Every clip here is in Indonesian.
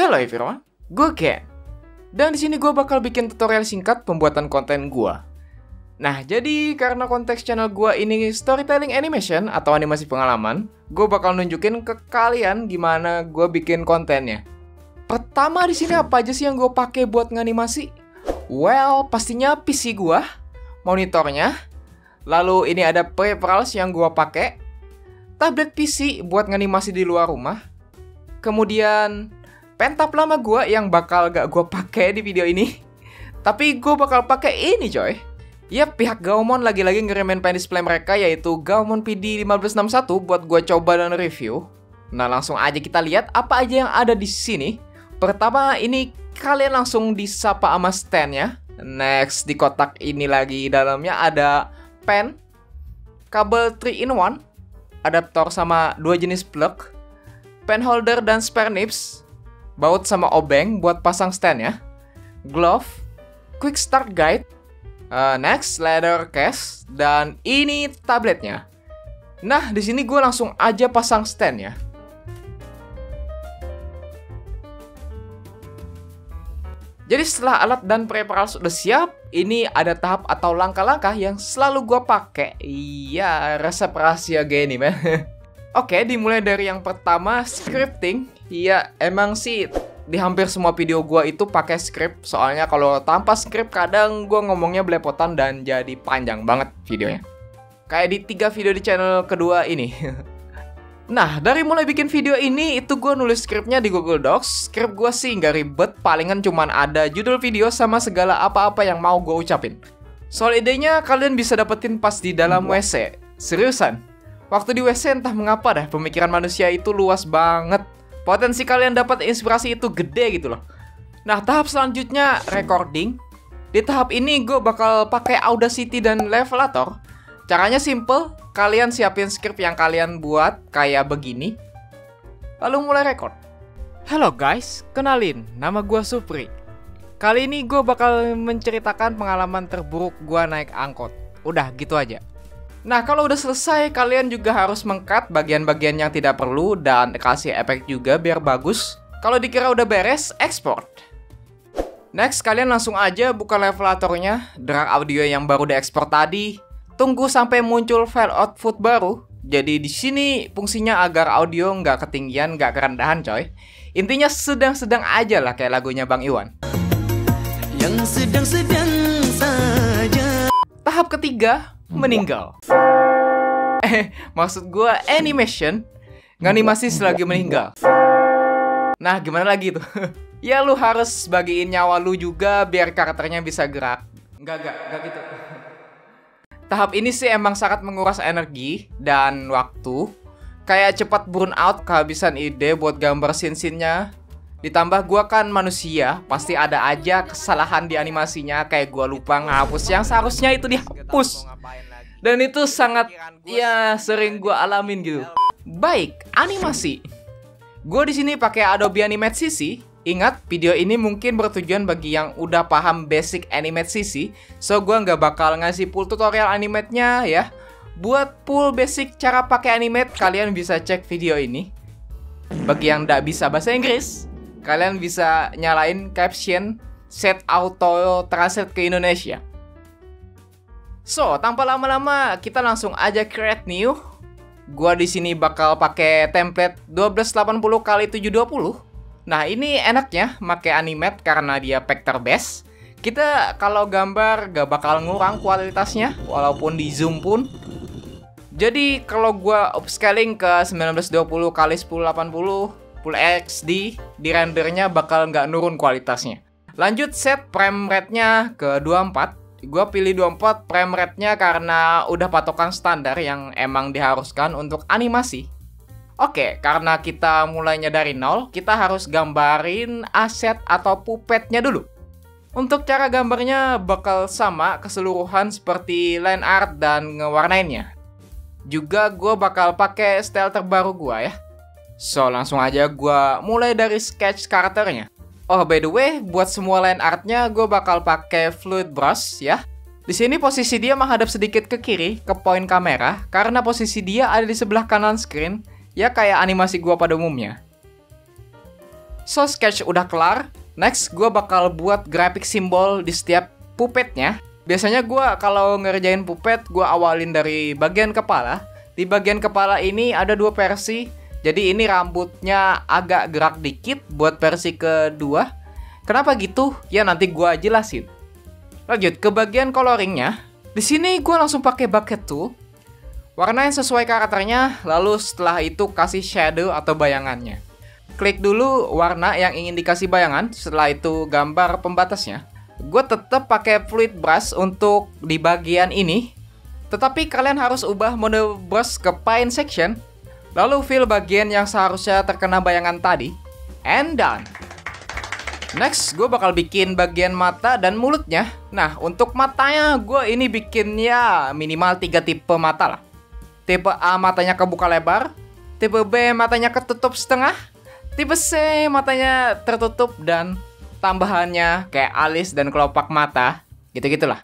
Hello everyone, gue Ken. Dan di sini gue bakal bikin tutorial singkat pembuatan konten gue. Nah, jadi karena konteks channel gue ini storytelling animation atau animasi pengalaman, gue bakal nunjukin ke kalian gimana gue bikin kontennya. Pertama di sini apa aja sih yang gue pakai buat nganimasi? Well, pastinya PC gue, monitornya, lalu ini ada peripherals yang gue pakai, tablet PC buat nganimasi di luar rumah, kemudian pentap lama gue yang bakal gak gue pakai di video ini, tapi gue bakal pakai ini coy. Ya, pihak Gaomon lagi-lagi ngirimin pen display mereka yaitu Gaomon PD 1561 buat gue coba dan review. Nah, langsung aja kita lihat apa aja yang ada di sini. Pertama, ini kalian langsung disapa sama stand-nya. Next, di kotak ini lagi dalamnya ada pen, kabel 3-in-1, adaptor sama 2 jenis plug, pen holder dan spare nibs, baut sama obeng buat pasang stand ya, glove, quick start guide, next leather case, dan ini tabletnya. Nah, di sini gue langsung aja pasang stand ya. Jadi setelah alat dan peripheral sudah siap, ini ada tahap atau langkah-langkah yang selalu gue pakai. Iya, resep rahasia gini man. Oke, dimulai dari yang pertama, scripting. Iya, emang sih di hampir semua video gue itu pakai script. Soalnya kalau tanpa script kadang gue ngomongnya belepotan dan jadi panjang banget videonya. Kayak di 3 video di channel kedua ini. Nah, dari mulai bikin video ini, itu gue nulis skripnya di Google Docs. Skrip gue sih nggak ribet, palingan cuman ada judul video sama segala apa-apa yang mau gue ucapin. Soal idenya kalian bisa dapetin pas di dalam WC. Seriusan, waktu di WC entah mengapa dah, pemikiran manusia itu luas banget. Potensi kalian dapat inspirasi itu gede gitu loh. Nah, tahap selanjutnya recording. Di tahap ini gue bakal pakai Audacity dan Levelator. Caranya simple, kalian siapin skrip yang kalian buat kayak begini, lalu mulai record. Halo guys, kenalin, nama gue Supri. Kali ini gue bakal menceritakan pengalaman terburuk gue naik angkot. Udah gitu aja. Nah, kalau udah selesai, kalian juga harus meng-cut bagian-bagian yang tidak perlu dan kasih efek juga biar bagus. Kalau dikira udah beres, export. Next, kalian langsung aja buka levelatornya, drag audio yang baru diekspor tadi. Tunggu sampai muncul file output baru. Jadi di sini fungsinya agar audio nggak ketinggian, nggak kerendahan coy. Intinya sedang-sedang aja lah kayak lagunya Bang Iwan. Yang sedang-sedang saja. Tahap ketiga, meninggal. Maksud gue animation, nganimasi selagi meninggal. Nah, gimana lagi tuh? Ya lu harus bagiin nyawa lu juga biar karakternya bisa gerak. Enggak gitu. Tahap ini sih emang sangat menguras energi dan waktu. Kayak cepat burn out, kehabisan ide buat gambar scene-nya. Ditambah gua kan manusia, pasti ada aja kesalahan di animasinya. Kayak gua lupa ngapus yang seharusnya itu dihapus. Dan itu sangat, ya sering gua alamin gitu. Baik, animasi. Gua di sini pakai Adobe Animate CC. Ingat, video ini mungkin bertujuan bagi yang udah paham basic Animate CC. So, gue nggak bakal ngasih full tutorial animate-nya ya. Buat full basic cara pakai animate, kalian bisa cek video ini. Bagi yang nggak bisa bahasa Inggris, kalian bisa nyalain caption, set auto translate ke Indonesia. So, tanpa lama-lama, kita langsung aja create new. Gua di sini bakal pakai template 1280x720. Nah, ini enaknya pakai animate karena dia vector based. Kita kalau gambar gak bakal ngurang kualitasnya walaupun di zoom pun. Jadi kalau gua upscaling ke 1920x1080 full HD, di rendernya bakal nggak nurun kualitasnya. Lanjut set frame rate-nya ke 24. Gua pilih 24 frame rate-nya karena udah patokan standar yang emang diharuskan untuk animasi. Oke, karena kita mulainya dari nol, kita harus gambarin aset atau puppetnya dulu. Untuk cara gambarnya bakal sama keseluruhan seperti line art dan ngewarnainnya. Juga gue bakal pakai style terbaru gue ya. So, langsung aja gue mulai dari sketch karakternya. Oh, by the way, buat semua line artnya gue bakal pakai fluid brush ya. Di sini posisi dia menghadap sedikit ke kiri, ke poin kamera, karena posisi dia ada di sebelah kanan screen. Ya kayak animasi gua pada umumnya. So, sketch udah kelar. Next, gue bakal buat grafik simbol di setiap puppetnya. Biasanya gue kalau ngerjain puppet, gue awalin dari bagian kepala. Di bagian kepala ini ada dua versi. Jadi ini rambutnya agak gerak dikit buat versi kedua. Kenapa gitu? Ya nanti gue jelasin. Lanjut ke bagian coloringnya. Di sini gue langsung pakai bucket tool. Warna yang sesuai karakternya, lalu setelah itu kasih shadow atau bayangannya. Klik dulu warna yang ingin dikasih bayangan, setelah itu gambar pembatasnya. Gue tetap pakai fluid brush untuk di bagian ini. Tetapi kalian harus ubah mode brush ke paint section. Lalu fill bagian yang seharusnya terkena bayangan tadi. And done. Next, gue bakal bikin bagian mata dan mulutnya. Nah, untuk matanya gue ini bikinnya minimal 3 tipe mata lah. Tipe A matanya kebuka lebar. Tipe B matanya ketutup setengah. Tipe C matanya tertutup dan tambahannya kayak alis dan kelopak mata, gitu-gitulah.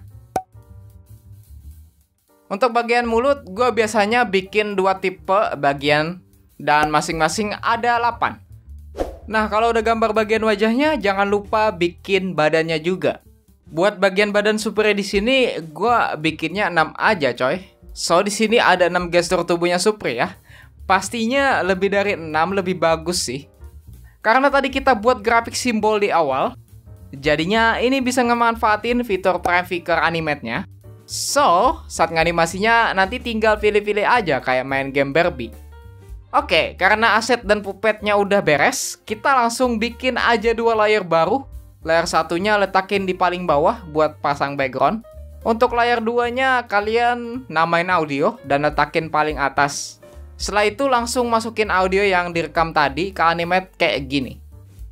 Untuk bagian mulut, gue biasanya bikin 2 tipe bagian dan masing-masing ada 8. Nah, kalau udah gambar bagian wajahnya, jangan lupa bikin badannya juga. Buat bagian badan Supri di sini, gue bikinnya 6 aja, coy. So, di sini ada 6 gestur tubuhnya Supri ya. Pastinya lebih dari 6 lebih bagus sih. Karena tadi kita buat grafik simbol di awal, jadinya ini bisa ngemanfaatin fitur Trafficker Animate-nya. So, saat nganimasinya nanti tinggal pilih-pilih aja kayak main game Barbie. Oke, karena aset dan puppetnya udah beres, kita langsung bikin aja 2 layer baru. Layer satunya letakin di paling bawah buat pasang background. Untuk layer 2-nya kalian namain audio dan letakin paling atas. Setelah itu langsung masukin audio yang direkam tadi ke animate kayak gini.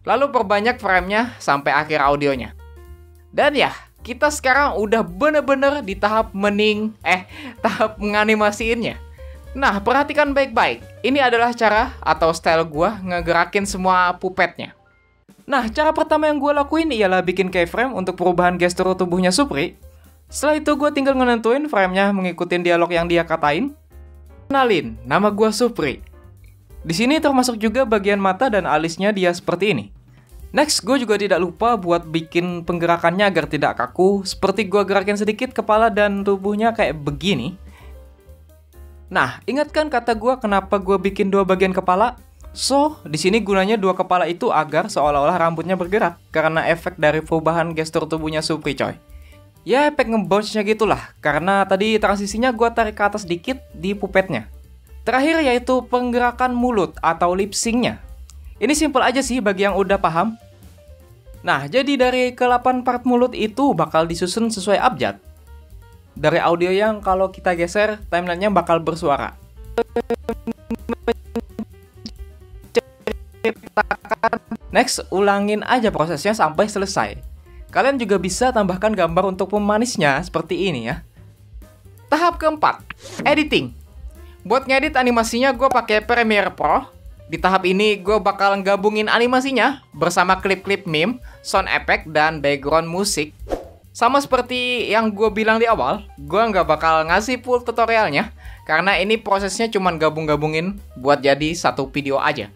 Lalu perbanyak framenya sampai akhir audionya. Dan ya, kita sekarang udah bener-bener di tahap tahap menganimasiinnya. Nah, perhatikan baik-baik. Ini adalah cara atau style gua ngegerakin semua puppetnya. Nah, cara pertama yang gua lakuin ialah bikin keyframe untuk perubahan gestur tubuhnya Supri. Setelah itu gua tinggal nentuin framenya mengikuti dialog yang dia katain. Kenalin, nama gua Supri. Di sini termasuk juga bagian mata dan alisnya dia seperti ini. Next, gue juga tidak lupa buat bikin penggerakannya agar tidak kaku. Seperti gue gerakin sedikit kepala dan tubuhnya kayak begini. Nah, ingatkan kata gue kenapa gue bikin 2 bagian kepala? So, di sini gunanya 2 kepala itu agar seolah-olah rambutnya bergerak. Karena efek dari perubahan gestur tubuhnya Supri, coy. Ya, efek nge-bounce-nya gitulah. Karena tadi transisinya gue tarik ke atas dikit di puppetnya. Terakhir yaitu penggerakan mulut atau lip sync-nya. Ini simple aja sih bagi yang udah paham. Nah, jadi dari ke-8 part mulut itu bakal disusun sesuai abjad. Dari audio yang kalau kita geser, timeline-nya bakal bersuara. Next, ulangin aja prosesnya sampai selesai. Kalian juga bisa tambahkan gambar untuk pemanisnya seperti ini ya. Tahap keempat, editing. Buat ngedit animasinya gue pakai Premiere Pro. Di tahap ini gue bakal gabungin animasinya bersama klip-klip meme, sound effect, dan background musik. Sama seperti yang gue bilang di awal, gue nggak bakal ngasih full tutorialnya karena ini prosesnya cuma gabung-gabungin buat jadi satu video aja.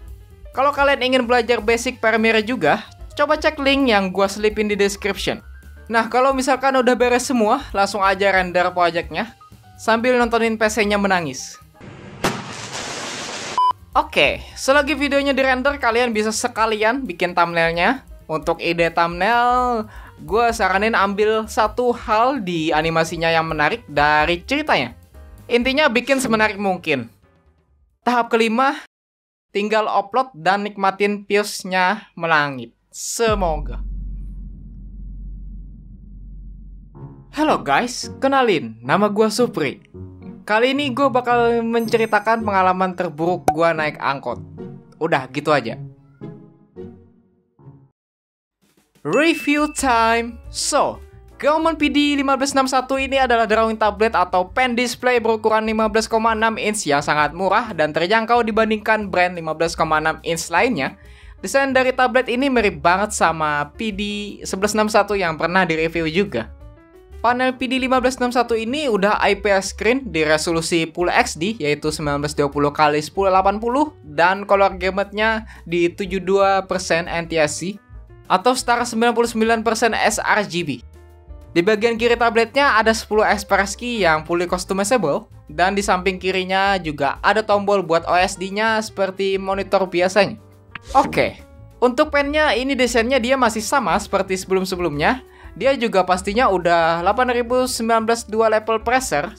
Kalau kalian ingin belajar basic Premiere juga, coba cek link yang gue selipin di description. Nah, kalau misalkan udah beres semua, langsung aja render projectnya sambil nontonin PC-nya menangis. Oke, selagi videonya dirender, kalian bisa sekalian bikin thumbnailnya. Untuk ide thumbnail, gue saranin ambil satu hal di animasinya yang menarik dari ceritanya. Intinya bikin semenarik mungkin. Tahap kelima, tinggal upload dan nikmatin views-nya melangit. Semoga. Halo guys, kenalin, nama gue Supri. Kali ini gue bakal menceritakan pengalaman terburuk gue naik angkot. Udah, gitu aja. Review time. So, Gaomon PD 1561 ini adalah drawing tablet atau pen display berukuran 15,6 inch yang sangat murah dan terjangkau dibandingkan brand 15,6 inch lainnya. Desain dari tablet ini mirip banget sama PD 1161 yang pernah direview juga. Panel PD1561 ini udah IPS screen di resolusi Full HD yaitu 1920x1080 dan color gamut-nya di 72% NTSC atau setara 99% sRGB. Di bagian kiri tabletnya ada 10 express key yang fully customizable dan di samping kirinya juga ada tombol buat OSD-nya seperti monitor biasanya. Oke, untuk pennya ini desainnya dia masih sama seperti sebelum-sebelumnya. Dia juga pastinya udah 8019 dual level pressure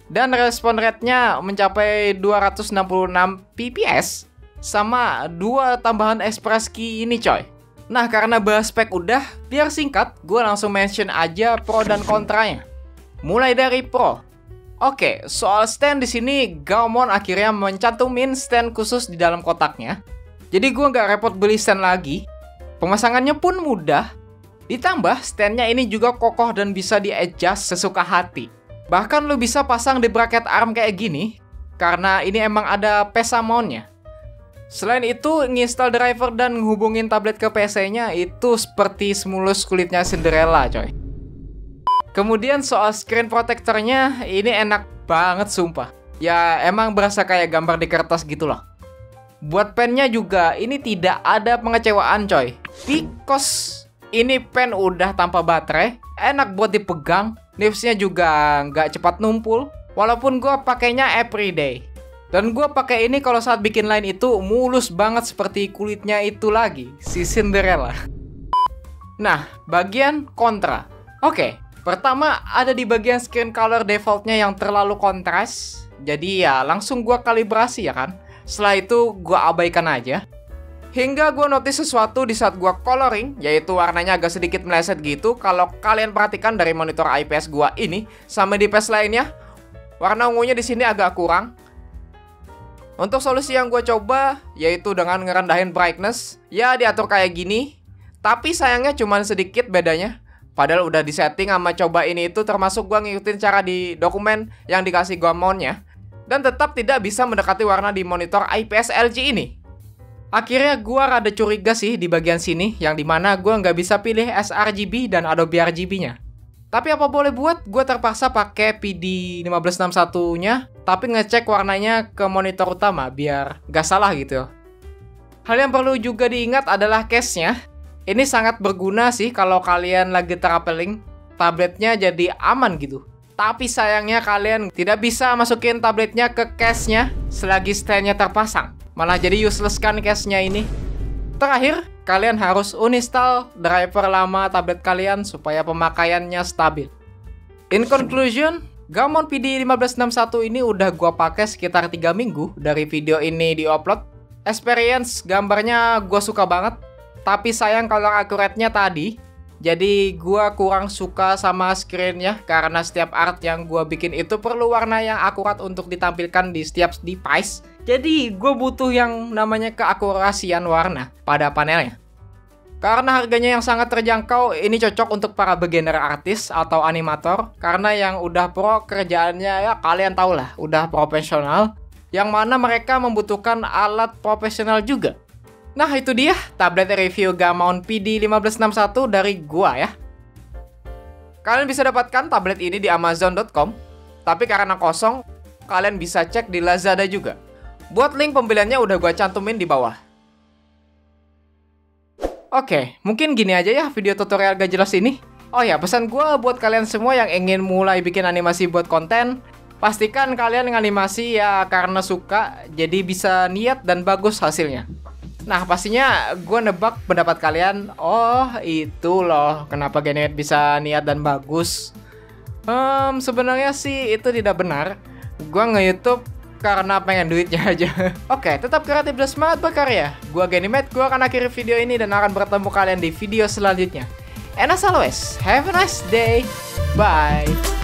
dan respon rate-nya mencapai 266 pps sama 2 tambahan express key ini coy. Nah, karena bahas spek udah, biar singkat, gue langsung mention aja pro dan kontranya. Mulai dari pro. Oke, soal stand di sini Gaomon akhirnya mencantumin stand khusus di dalam kotaknya. Jadi gue nggak repot beli stand lagi. Pemasangannya pun mudah. Ditambah, standnya ini juga kokoh dan bisa di-adjust sesuka hati. Bahkan lu bisa pasang di bracket arm kayak gini, karena ini emang ada PESA mount-nya. Selain itu, nginstal driver dan ngehubungin tablet ke PC-nya itu seperti semulus kulitnya Cinderella, coy. Kemudian soal screen protector-nya, ini enak banget sumpah. Ya, emang berasa kayak gambar di kertas gitu loh. Buat pennya juga, ini tidak ada pengecewaan, coy. Because ini pen udah tanpa baterai, enak buat dipegang, nibsnya juga nggak cepat numpul, walaupun gue pakainya everyday. Dan gue pakai ini kalau saat bikin line itu mulus banget seperti kulitnya itu lagi, si Cinderella. Nah, bagian kontra. Oke, pertama ada di bagian screen color defaultnya yang terlalu kontras, jadi ya langsung gue kalibrasi ya kan. Setelah itu gue abaikan aja. Hingga gue notice sesuatu di saat gue coloring, yaitu warnanya agak sedikit meleset gitu. Kalau kalian perhatikan dari monitor IPS gue ini, sama di IPS lainnya, warna ungunya di sini agak kurang. Untuk solusi yang gue coba, yaitu dengan ngerendahin brightness, ya diatur kayak gini. Tapi sayangnya cuma sedikit bedanya. Padahal udah disetting sama coba ini itu, termasuk gue ngikutin cara di dokumen yang dikasih Gaomon-nya. Dan tetap tidak bisa mendekati warna di monitor IPS LG ini. Akhirnya gue rada curiga sih di bagian sini, yang dimana gue nggak bisa pilih sRGB dan Adobe RGB-nya. Tapi apa boleh buat, gue terpaksa pakai PD1561-nya, tapi ngecek warnanya ke monitor utama, biar nggak salah gitu. Hal yang perlu juga diingat adalah case-nya. Ini sangat berguna sih kalau kalian lagi traveling, tabletnya jadi aman gitu. Tapi sayangnya kalian tidak bisa masukin tabletnya ke case-nya selagi stand-nya terpasang. Malah jadi useless kan case-nya ini. Terakhir, kalian harus uninstall driver lama tablet kalian supaya pemakaiannya stabil. In conclusion, Gaomon PD1561 ini udah gua pakai sekitar 3 minggu dari video ini diupload. Experience gambarnya gua suka banget, tapi sayang kalau akuratnya tadi. Jadi gua kurang suka sama screen-nya karena setiap art yang gua bikin itu perlu warna yang akurat untuk ditampilkan di setiap device. Jadi gue butuh yang namanya keakurasian warna pada panelnya. Karena harganya yang sangat terjangkau, ini cocok untuk para beginner artis atau animator. Karena yang udah pro kerjaannya ya kalian tau lah, udah profesional. Yang mana mereka membutuhkan alat profesional juga. Nah itu dia tablet review Gaomon PD1561 dari gua ya. Kalian bisa dapatkan tablet ini di Amazon.com. Tapi karena kosong, kalian bisa cek di Lazada juga. Buat link pembeliannya udah gua cantumin di bawah. Oke, mungkin gini aja ya video tutorial gak jelas ini. Oh ya, pesan gua buat kalian semua yang ingin mulai bikin animasi buat konten, pastikan kalian nganimasi ya karena suka, jadi bisa niat dan bagus hasilnya. Nah, pastinya gue nebak pendapat kalian, oh itu loh kenapa Genet bisa niat dan bagus. Sebenarnya sih itu tidak benar. Gue nge-YouTube karena pengen duitnya aja. Oke, tetap kreatif dan semangat berkarya. Gue Genimet, gue akan akhiri video ini dan akan bertemu kalian di video selanjutnya. And as always, have a nice day. Bye.